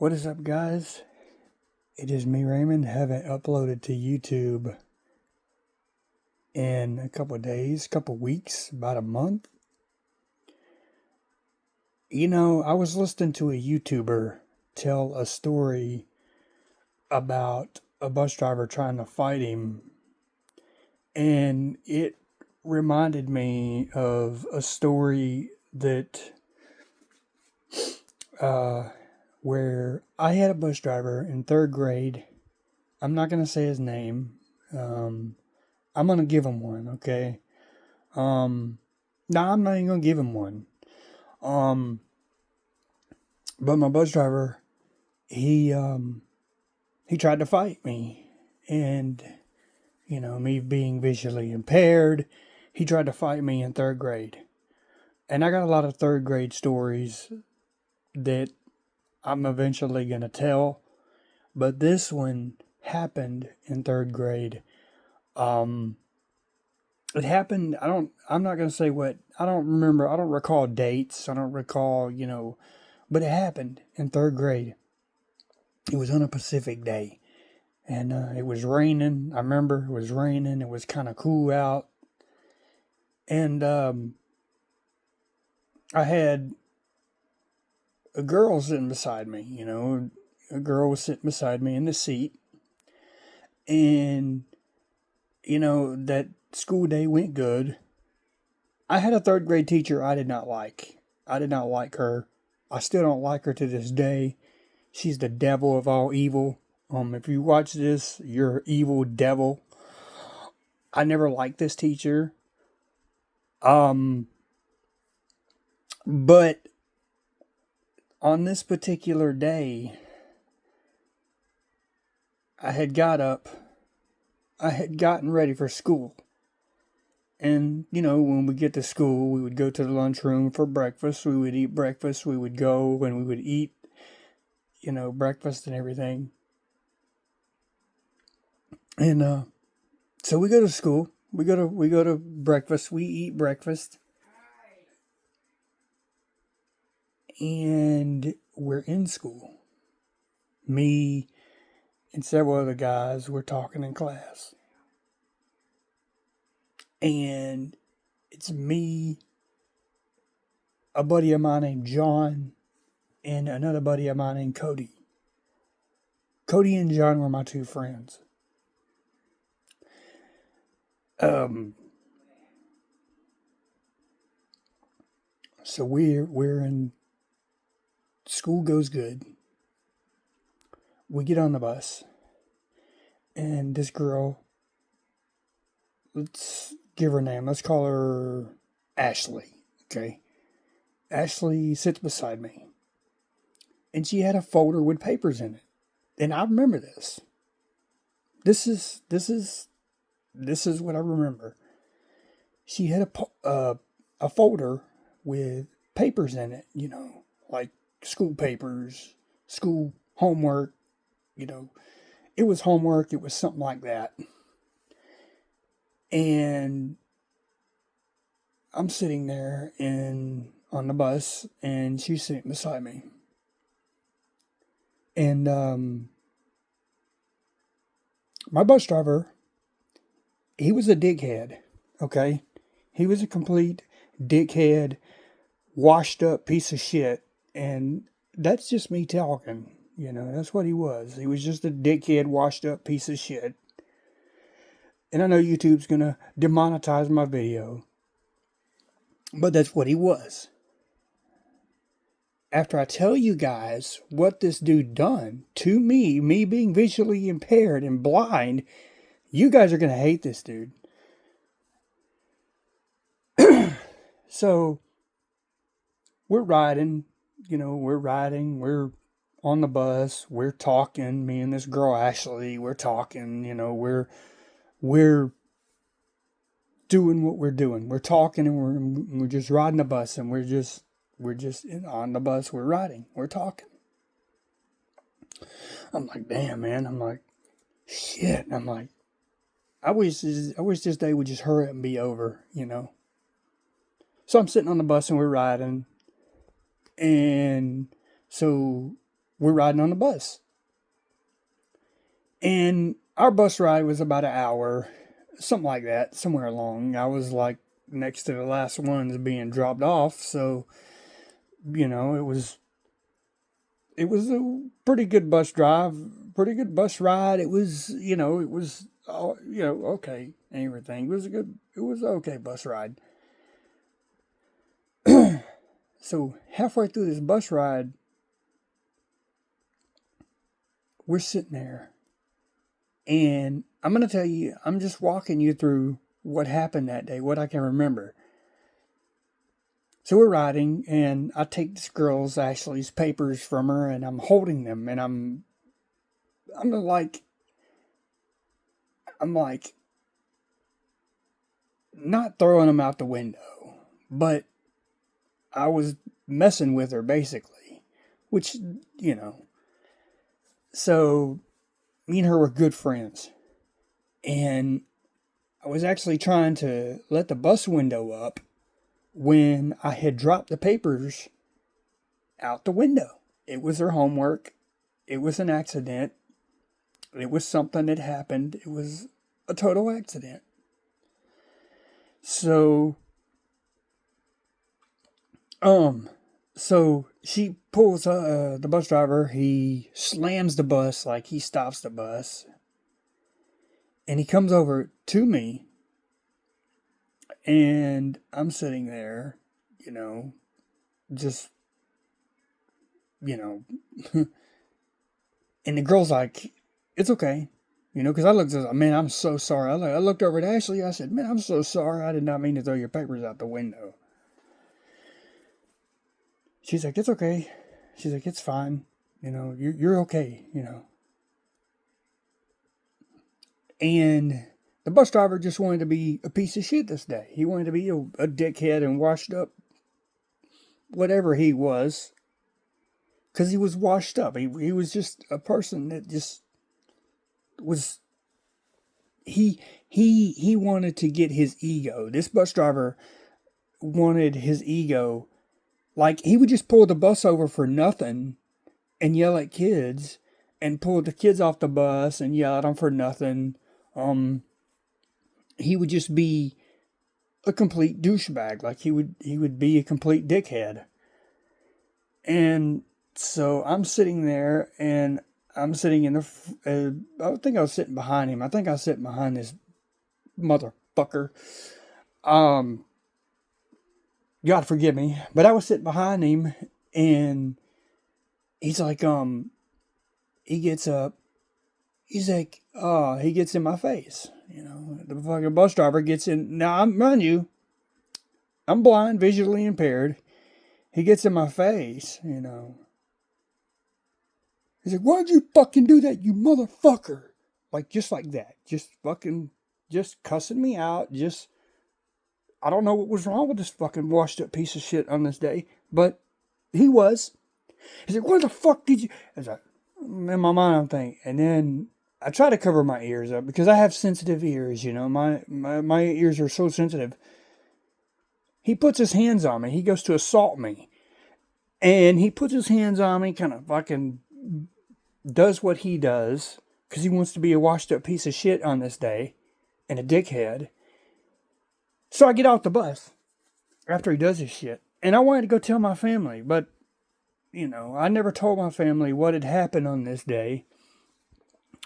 What is up, guys? It is me, Raymond. Haven't uploaded to YouTube in a couple of days, couple of weeks, about a month. I was listening to a YouTuber tell a story about a bus driver trying to fight him, and it reminded me of a story that where I had a bus driver in third grade. I'm not going to say his name. I'm going to give him one, okay? No, I'm not even going to give him one. But my bus driver, he tried to fight me. And, me being visually impaired, he tried to fight me in third grade. And I got a lot of third grade stories that I'm eventually going to tell. But this one happened in third grade. It happened, I'm not going to say what, I don't remember, I don't recall dates, I don't recall, but it happened in third grade. It was on a Pacific day, and it was raining. I remember it was raining, it was kind of cool out, and I had a girl sitting beside me, a girl was sitting beside me in the seat, and, that school day went good. I had a third grade teacher I did not like. I did not like her. I still don't like her to this day. She's the devil of all evil. If you watch this, you're an evil devil. I never liked this teacher. But on this particular day, I had gotten ready for school. And, when we get to school, we would go to the lunchroom for breakfast. We would eat breakfast. We would go and we would eat, breakfast and everything. And so we go to school. We go to breakfast. We eat breakfast. And we're in school. Me and several other guys were talking in class. And it's me, a buddy of mine named John, and another buddy of mine named Cody. Cody and John were my two friends. So we're in school, goes good. We get on the bus, and this girl, let's give her a name. Let's call her Ashley. Okay, Ashley sits beside me, and she had a folder with papers in it, and I remember this. This is what I remember. She had a folder with papers in it, like school papers, school homework, it was homework, it was something like that. And I'm sitting there on the bus, and she's sitting beside me. And my bus driver, he was a dickhead, okay? He was a complete dickhead, washed up piece of shit, and that's just me talking, that's what he was. He was just a dickhead, washed up piece of shit. And I know YouTube's gonna demonetize my video, but that's what he was. After I tell you guys what this dude done to me being visually impaired and blind, you guys are gonna hate this dude. So, we're riding, we're on the bus, we're talking, me and this girl Ashley, we're talking, we're doing what we're doing. We're talking, and we're just riding the bus, and we're just on the bus, we're riding, we're talking. I'm like, damn, man. I'm like, shit. I'm like, I wish this day would just hurry up and be over, So I'm sitting on the bus, and we're riding. And so we're riding on the bus. And our bus ride was about an hour, something like that, somewhere along. I was like next to the last ones being dropped off, so it was a pretty good bus drive, pretty good bus ride. It was, okay, and everything. It was okay bus ride. So halfway through this bus ride, we're sitting there, and I'm going to tell you, I'm just walking you through what happened that day, what I can remember. So we're riding, and I take this girl's, Ashley's, papers from her, and I'm holding them, and I'm like, not throwing them out the window, but I was messing with her, basically, which, so me and her were good friends, and I was actually trying to let the bus window up when I had dropped the papers out the window. It was her homework. It was an accident. It was something that happened. It was a total accident. So she pulls the bus driver. He slams the bus, like he stops the bus. And he comes over to me. And I'm sitting there, just, and the girl's like, it's okay. Because I looked at, man, I'm so sorry. I looked over at Ashley. I said, man, I'm so sorry. I did not mean to throw your papers out the window. She's like, it's okay. She's like, it's fine. You're okay, And the bus driver just wanted to be a piece of shit this day. He wanted to be a dickhead and washed up whatever he was. Because he was washed up. He was just a person that just was... He wanted to get his ego. This bus driver wanted his ego. Like, he would just pull the bus over for nothing and yell at kids and pull the kids off the bus and yell at them for nothing. He would just be a complete douchebag. Like, he would be a complete dickhead. And so I'm sitting there, and I'm sitting in I think I was sitting behind him. I think I was sitting behind this motherfucker. God forgive me. But I was sitting behind him, and he's like, he gets up. He's like, he gets in my face. The fucking bus driver gets in. Now, mind you, I'm blind, visually impaired. He gets in my face, He's like, why'd you fucking do that, you motherfucker? Like, just like that. Just cussing me out. I don't know what was wrong with this fucking washed up piece of shit on this day, but he was. He's like, what the fuck did you... I was like, in my mind, I'm thinking, and then I try to cover my ears up because I have sensitive ears, my ears are so sensitive. He puts his hands on me. He goes to assault me. And he puts his hands on me, kind of fucking does what he does because he wants to be a washed up piece of shit on this day and a dickhead. So I get off the bus after he does his shit. And I wanted to go tell my family, but, I never told my family what had happened on this day.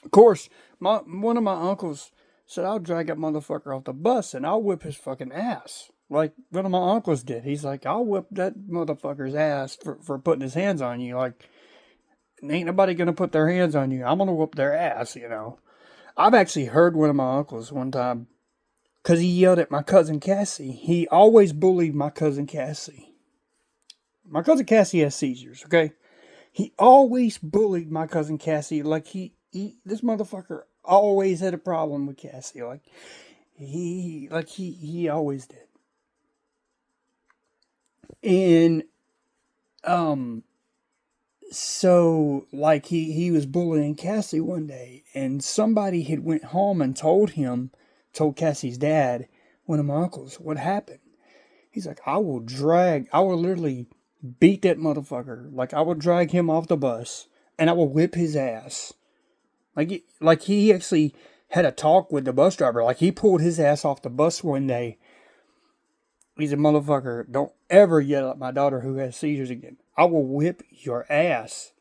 Of course, one of my uncles said, I'll drag that motherfucker off the bus and I'll whip his fucking ass. Like one of my uncles did. He's like, I'll whip that motherfucker's ass for putting his hands on you. Like, ain't nobody gonna put their hands on you. I'm gonna whoop their ass, I've actually heard one of my uncles one time, because he yelled at my cousin Cassie. He always bullied my cousin Cassie. My cousin Cassie has seizures, okay? He always bullied my cousin Cassie. Like, this motherfucker always had a problem with Cassie. Like, he always did. And, so, like, he was bullying Cassie one day, and somebody had went home and told Cassie's dad, one of my uncles, what happened. He's like, I will literally beat that motherfucker. Like, I will drag him off the bus. and I will whip his ass. Like he actually had a talk with the bus driver. Like he pulled his ass off the bus one day. He's a motherfucker. Don't ever yell at my daughter who has seizures again. I will whip your ass.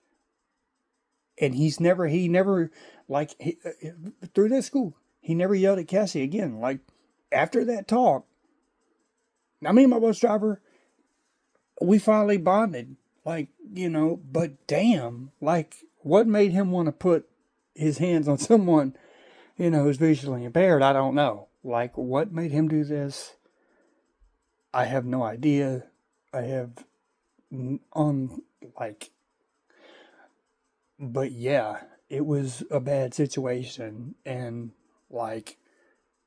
And he never, through that school, he never yelled at Cassie again. Like, after that talk, I mean, my bus driver, we finally bonded. Like, but damn, like, what made him want to put his hands on someone, who's visually impaired? I don't know. Like, what made him do this? I have no idea. I have but yeah, it was a bad situation. And like,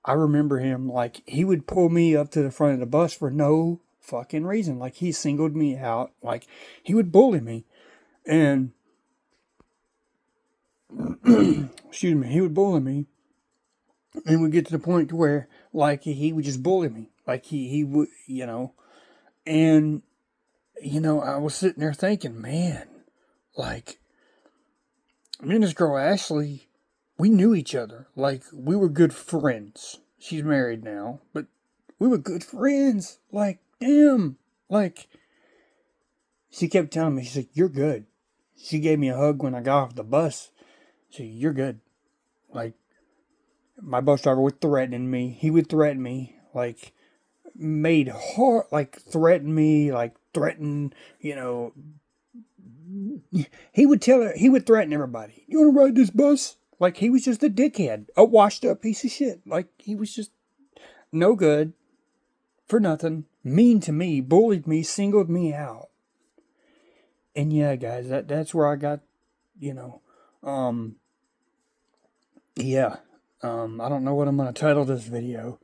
I remember him, like, he would pull me up to the front of the bus for no fucking reason. Like, he singled me out. Like, he would bully me. And, excuse me, he would bully me. And we'd get to the point where, like, he would just bully me. Like, he would, And, I was sitting there thinking, man, like, me and this girl, Ashley, we knew each other. Like, we were good friends. She's married now, but we were good friends. Like, damn. Like, she kept telling me, she said, you're good. She gave me a hug when I got off the bus. She said, you're good. Like, my bus driver was threatening me. He would threaten me. Like, made hard, like, threaten me. Like, threaten, he would tell her, he would threaten everybody. You want to ride this bus? Like, he was just a dickhead. A washed up piece of shit. Like, he was just no good. For nothing. Mean to me. Bullied me. Singled me out. And yeah, guys, that's where I got, yeah. I don't know what I'm going to title this video.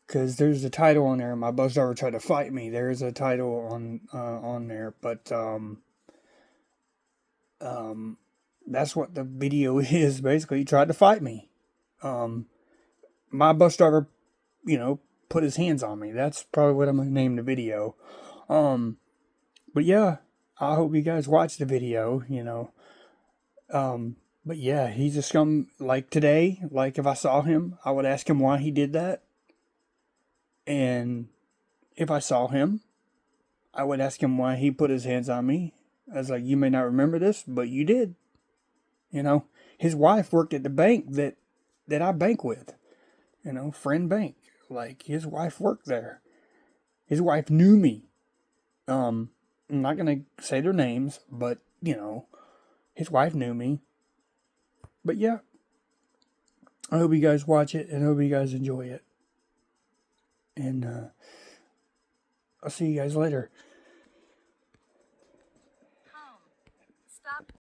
Because there's a title on there. My bus driver tried to fight me. There's a title on there. But, that's what the video is. Basically, he tried to fight me. My bus driver, put his hands on me. That's probably what I'm going to name the video. But yeah, I hope you guys watch the video, But yeah, he's a scum. Like today, like if I saw him, I would ask him why he did that. And if I saw him, I would ask him why he put his hands on me. I was like, you may not remember this, but you did. His wife worked at the bank that I bank with. Friend Bank. Like, his wife worked there. His wife knew me. I'm not going to say their names, but, his wife knew me. But yeah, I hope you guys watch it and I hope you guys enjoy it. And I'll see you guys later.